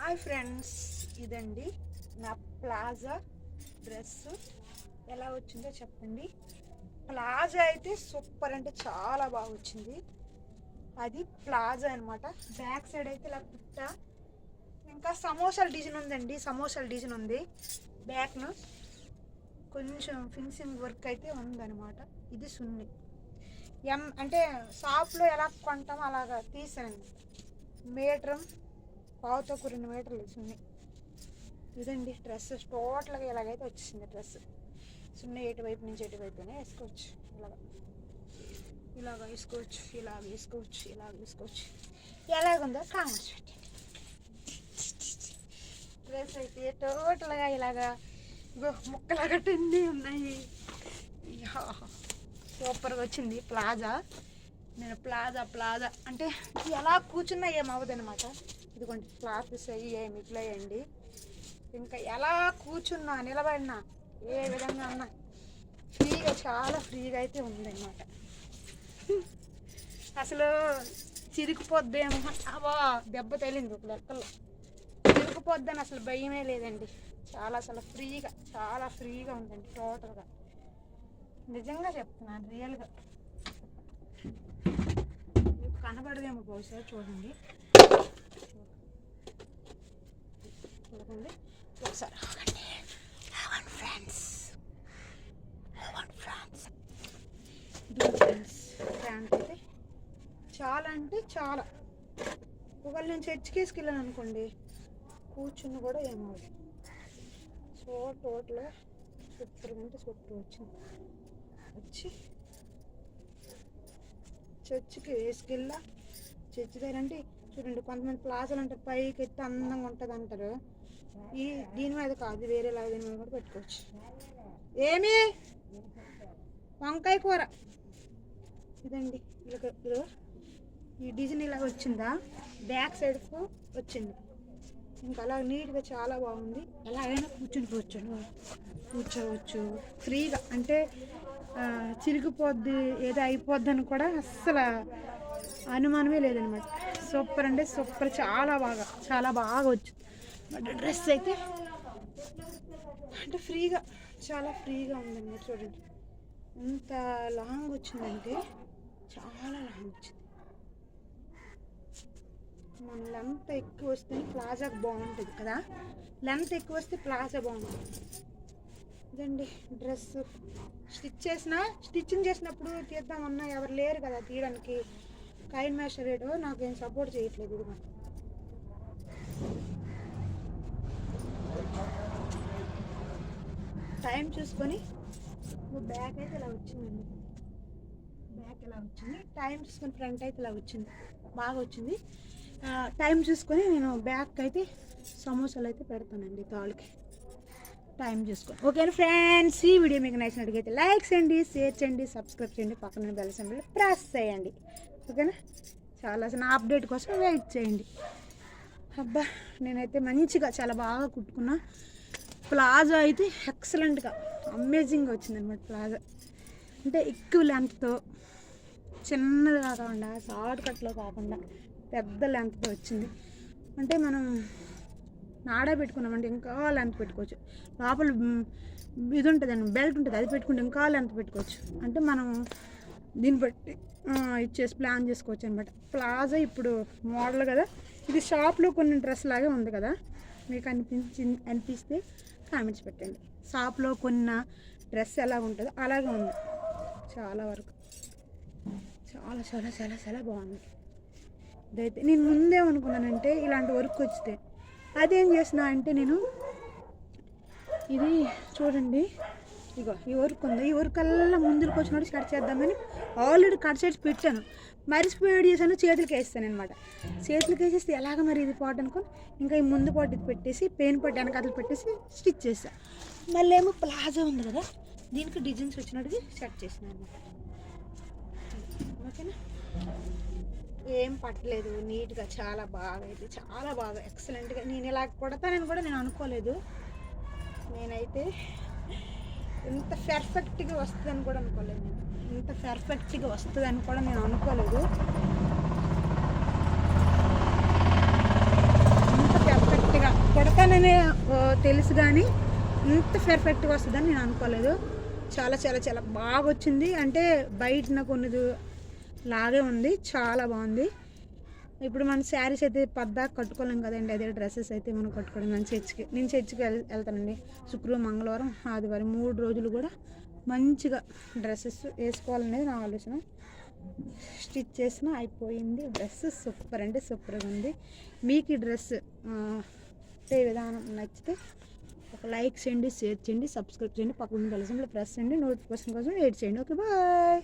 Hi friends, ఇదండి నా plaza dress. ఎలా వచ్చిందో చెప్పండి. ప్లాజా అయితే సూపర్, అంటే చాలా బాగా వచ్చింది. అది ప్లాజా అనమాట. బ్యాక్ సైడ్ అయితే ఇలా పుట్ట, ఇంకా సమోసాల డిజైన్ ఉందండి. సమోసాల డిజైన్ ఉంది బ్యాక్ను. కొంచెం ఫినిషింగ్ వర్క్ అయితే ఉందన్నమాట. ఇది సున్ని అంటే షాప్లో ఎలా కొంటామో అలాగా తీసాను. మీటర్ పావుతోకు 2 మీటర్లు సున్ని. ఇదండి డ్రెస్. టోటల్గా ఇలాగైతే వచ్చేసింది డ్రెస్. సున్ని ఎటువైపు నుంచి ఎటువైపునే వేసుకోవచ్చు. ఇలాగ వేసుకోవచ్చు, ఇలాగ వేసుకోవచ్చు, ఇలాగ వేసుకోవచ్చు. ఎలాగుందో కామెంట్స్ పెట్టండి. డ్రెస్ అయితే టోటల్గా ఇలాగా ముక్కలాగా టెన్ని ఉన్నాయి. సూపర్గా వచ్చింది ప్లాజా. నేను ప్లాజా అంటే ఎలా కూర్చున్నా ఏమవ్వదు అనమాట. ఇదిగోండి క్లాత్స్ అయ్యి ఏమి ఇట్లా వేయండి. ఇంకా ఎలా కూర్చున్నా నిలబడినా ఏ విధంగా అన్నా ఫ్రీగా, చాలా ఫ్రీగా అయితే ఉందన్నమాట. అసలు చిరిగిపోద్దేమో, అవా దెబ్బ తగిలింది ఒక లెక్కల్లో. చిరిగిపోద్దని అసలు భయమే లేదండి. అసలు ఫ్రీగా, చాలా ఫ్రీగా ఉందండి టోటల్గా. నిజంగా చెప్తున్నాను, రియల్గా. మీకు కనబడదేమో బహుశా, చూడండి ఒకసారి. ఫ్యాన్ అయితే చాలా, అంటే చాలా. ఒకవేళ నేను చర్చికి వేసుకెళ్ళాను అనుకోండి, కూర్చుని కూడా ఏమవుతుంది. సో టోటల్ సూపర్గా, అంటే సూపర్ వచ్చింది. చర్చికి వేసుకెళ్ళా. చర్చి దగ్గర అంటే చూడండి, కొంతమంది ప్లాజాలు అంటే పైకి ఎత్తి అందంగా ఉంటుంది అంటారు. దీని మీద కాదు, వేరేలాగా దీని మీద కూడా పెట్టుకోవచ్చు. ఏమి వంకాయ కూర ఇదండి. ఈ డిజైన్ ఇలా వచ్చిందా, బ్యాక్ సైడ్కు వచ్చింది. ఇంకా అలా నీట్గా చాలా బాగుంది. ఎలాగైనా కూర్చోవచ్చు ఫ్రీగా. అంటే చిరిగిపోద్ది, ఏదో అయిపోద్ది అని కూడా అస్సలు అనుమానమే లేదనమాట. సూపర్, అంటే సూపర్, చాలా బాగా వచ్చింది. బట్ డ్రెస్ అయితే అంటే ఫ్రీగా, చాలా ఫ్రీగా ఉందండి. చూడండి ఎంత లాంగ్ వచ్చిందంటే చాలా లాంగ్ వచ్చింది. మన లెంత్ ఎక్కువ వస్తే ప్లాజాకి బాగుంటుంది కదా. లెంత్ ఎక్కువ వస్తే ప్లాజా బాగుంటుంది. ఇదండి డ్రెస్. స్టిచ్చింగ్ చేసినప్పుడు తీద్దామన్నా ఎవరు లేరు కదా తీయడానికి. కైన్ మాస్టర్ రేటు నాకేం సపోర్ట్ చేయట్లేదు. ఇది టైం చూసుకొని బ్యాక్ అయితే ఇలా వచ్చిందండి. బ్యాక్ ఇలా వచ్చింది. టైం చూసుకొని ఫ్రంట్ అయితే ఇలా వచ్చింది. బాగా వచ్చింది. టైం చూసుకొని నేను బ్యాక్ అయితే సమోసాలు అయితే పెడతానండి తాళ్ళకి. టైం చూసుకొని. ఓకేనా ఫ్రెండ్స్, ఈ వీడియో మీకు నచ్చినట్టుగైతే లైక్ చేయండి, షేర్ చేయండి, సబ్స్క్రైబ్ చేయండి, పక్కన బెల్ సింబల్ ప్రెస్ చేయండి. ఓకేనా. చాలా నా అప్డేట్ కోసం వెయిట్ చేయండి. అబ్బా, నేనైతే మంచిగా చాలా బాగా కుట్టుకున్నా. ప్లాజా అయితే ఎక్సలెంట్గా, అమేజింగ్గా వచ్చిందనమాట. ప్లాజా అంటే ఎక్కువ లెంత్తో, చిన్నది కాకుండా, షార్ట్ కట్లో కాకుండా పెద్ద లెంత్తో వచ్చింది. అంటే మనం నాడా పెట్టుకున్నామంటే ఇంకా లెంత్ పెట్టుకోవచ్చు. లోపల ఇది ఉంటుందండి, బెల్ట్ ఉంటుంది, అది పెట్టుకుంటే ఇంకా లెంత్ పెట్టుకోవచ్చు. అంటే మనం దీన్ని బట్టి ఇచ్చేసి ప్లాన్ చేసుకోవచ్చు అనమాట. ప్లాజా ఇప్పుడు మోడల్ కదా. ఇది షాప్లో కొన్ని డ్రెస్ లాగే ఉంది కదా. మీకు అనిపిస్తే కామెంట్స్ పెట్టండి. షాప్లో కొన్న డ్రెస్ ఎలా ఉంటుందో అలాగే ఉంది. చాలా వరకు చాలా చాలా చాలా చాలా బాగుంది. ఇదైతే నేను ముందేమనుకున్నానంటే ఇలాంటి వర్క్ వచ్చితే, అదేం చేసిన అంటే నేను ఇది చూడండి, ఇగో ఈ వర్క్ ఉంది. ఈ వర్క్ అలా ముందుకు వచ్చినట్టు కట్ చేద్దామని ఆల్రెడీ కట్ చేసి పెట్టాను. మరిచిపోయాడు చేశాను, చేతులకి వేస్తాను అనమాట. చేతులకి వేసేస్తే ఎలాగ మరి ఇది పాటు అనుకొని ఇంకా ఈ ముందు పాటు ఇది పెట్టేసి, పెయిన్ పట్టు వెనకాతలు పెట్టేసి స్టిచ్ చేస్తాను. మళ్ళీ ఏమో ప్లాజా ఉంది కదా, దీనికి డిజైన్స్ వచ్చినట్టుగా సెట్ చేసినాను అనమాట. ఓకేనా. ఏం పట్టలేదు, నీట్గా చాలా బాగా, అయితే చాలా బాగా ఎక్సలెంట్గా. నేను ఇలా కొడతానని కూడా నేను అనుకోలేదు. నేనైతే ఇంత పర్ఫెక్ట్గా వస్తుందని కూడా అనుకోలేదు. ఇంత పర్ఫెక్ట్గా వస్తుందని కూడా నేను అనుకోలేదు. ఇంత పర్ఫెక్ట్గా వస్తుందనే తెలుసు కానీ ఇంత పర్ఫెక్ట్గా వస్తుందని నేను అనుకోలేదు. చాలా చాలా చాలా బాగా వచ్చింది. అంటే బయటన కొన్నది లాగే ఉంది, చాలా బాగుంది. ఇప్పుడు మన శారీస్ అయితే పద్దాక కట్టుకోలేం కదండి, అదే డ్రెస్సెస్ అయితే మనం కట్టుకోవడం. నేను చర్చికి వెళ్తానండి శుక్రవారం, మంగళవారం, ఆదివారం 3 రోజులు కూడా మంచిగా డ్రెస్సెస్ వేసుకోవాలనేది నా ఆలోచన. స్టిచ్ చేసిన అయిపోయింది. డ్రెస్ సూపర్ అంటే సూపర్గా ఉంది. మీకు ఈ డ్రెస్ విధానం నచ్చితే ఒక లైక్ చేయండి, షేర్ చేయండి, సబ్స్క్రైబ్ చేయండి, పక్కన కలిసి ప్రెస్ చేయండి, నోటిఫికేషన్ కోసం వెయిట్ చేయండి. Okay, bye.